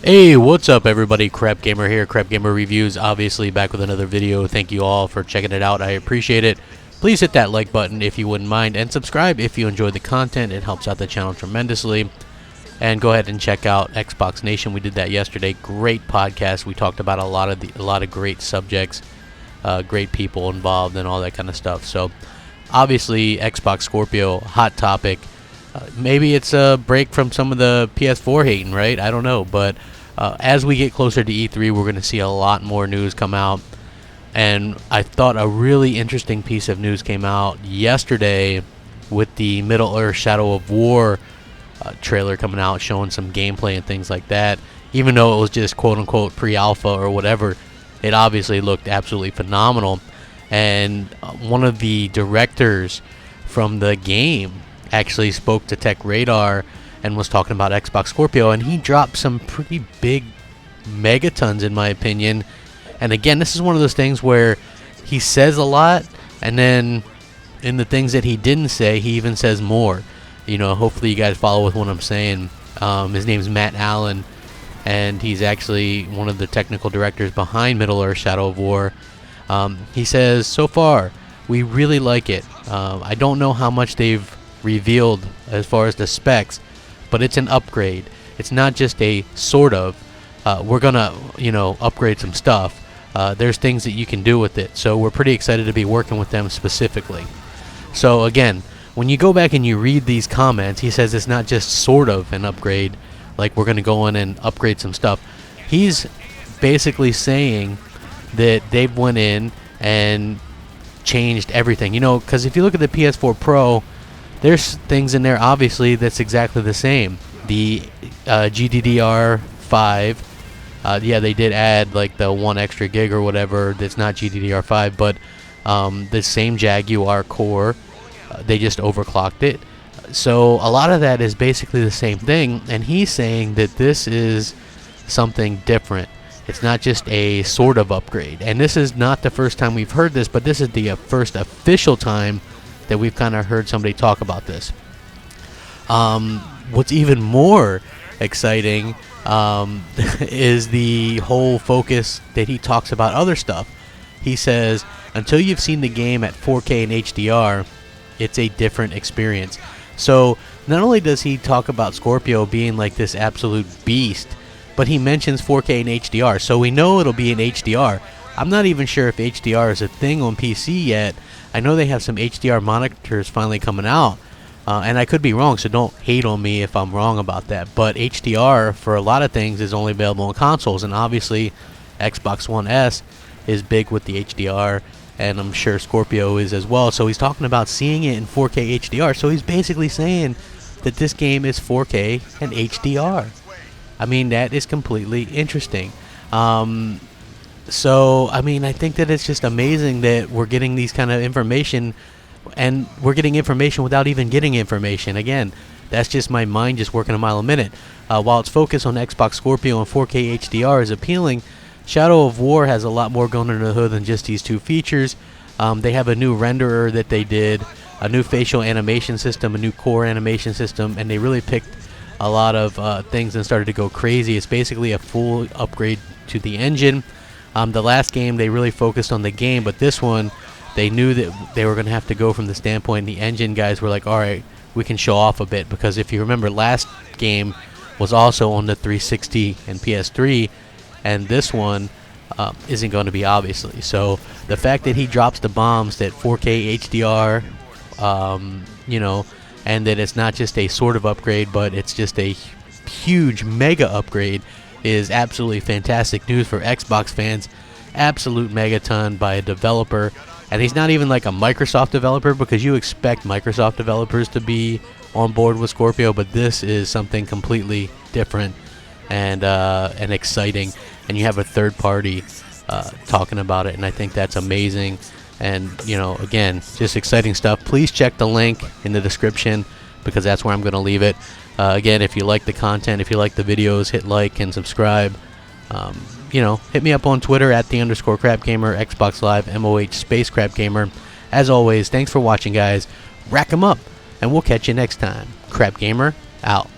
Hey, what's up everybody? Crapgamer here, Crapgamer Reviews, obviously back with another video. Thank you all for checking it out. I appreciate it. Please hit that like button if you wouldn't mind, and subscribe if you enjoy the content. It helps out the channel tremendously. And go ahead and check out Xbox Nation. We did that yesterday. Great podcast. We talked about a lot of great subjects, great people involved, and all that kind of stuff. So, obviously, Xbox Scorpio, hot topic. Maybe it's a break from some of the PS4 hating, right? I don't know, but as we get closer to E3, we're going to see a lot more news come out. And I thought a really interesting piece of news came out yesterday with the Middle-earth Shadow of War trailer coming out, showing some gameplay and things like that. Even though it was just quote-unquote pre-alpha or whatever, it obviously looked absolutely phenomenal. And one of the directors from the game actually spoke to Tech Radar and was talking about Xbox Scorpio, and he dropped some pretty big megatons in my opinion. And again, this is one of those things where he says a lot, and then in the things that he didn't say, he even says more. You know, hopefully you guys follow with what I'm saying. His name's Matt Allen, and he's actually one of the technical directors behind Middle-earth Shadow of War. He says, so far, we really like it. I don't know how much they've revealed as far as the specs, but it's an upgrade. It's not just a sort of, we're gonna, upgrade some stuff. There's things that you can do with it, so we're pretty excited to be working with them specifically. So again, when you go back and you read these comments, he says it's not just sort of an upgrade, like we're gonna go in and upgrade some stuff. He's basically saying that they've went in and changed everything, because if you look at the PS4 Pro, there's things in there obviously that's exactly the same. The GDDR5, yeah, they did add like the 1 extra gig or whatever that's not GDDR5, but the same Jaguar core, they just overclocked it. So a lot of that is basically the same thing, and he's saying that this is something different. It's not just a sort of upgrade, and this is not the first time we've heard this, but this is the first official time that we've kind of heard somebody talk about this. What's even more exciting is the whole focus that he talks about other stuff. He says, until you've seen the game at 4K and HDR, it's a different experience. So not only does he talk about Scorpio being like this absolute beast, but he mentions 4K and HDR, so we know it'll be in HDR. I'm not even sure if HDR is a thing on PC yet. I know they have some HDR monitors finally coming out, and I could be wrong, so don't hate on me if I'm wrong about that. But HDR, for a lot of things, is only available on consoles, and obviously Xbox One S is big with the HDR, and I'm sure Scorpio is as well. So he's talking about seeing it in 4K HDR, so he's basically saying that this game is 4K and HDR. I mean, that is completely interesting. So, I mean, I think that it's just amazing that we're getting these kind of information, and we're getting information without even getting information. Again, that's just my mind just working a mile a minute. While its focus on Xbox Scorpio and 4K HDR is appealing, Shadow of War has a lot more going under the hood than just these two features. They have a new renderer that they did, a new facial animation system, a new core animation system, and they really picked a lot of things and started to go crazy. It's basically a full upgrade to the engine. The last game, they really focused on the game, but this one, they knew that they were going to have to go from the standpoint. The engine guys were like, all right, we can show off a bit, because if you remember, last game was also on the 360 and PS3, and this one isn't going to be, obviously. So the fact that he drops the bombs that 4K HDR, and that it's not just a sort of upgrade, but it's just a huge mega upgrade, is absolutely fantastic news for Xbox fans. Absolute megaton by a developer, and he's not even like a Microsoft developer, because you expect Microsoft developers to be on board with Scorpio, but this is something completely different and exciting, and you have a third party talking about it, and I think that's amazing. And again, just exciting stuff. Please check the link in the description, because that's where I'm going to leave it. Again, if you like the content, if you like the videos, hit like and subscribe. Hit me up on Twitter at @_Crapgamer, Xbox Live, MOH Crapgamer. As always, thanks for watching, guys. Rack 'em up, and we'll catch you next time. Crapgamer, out.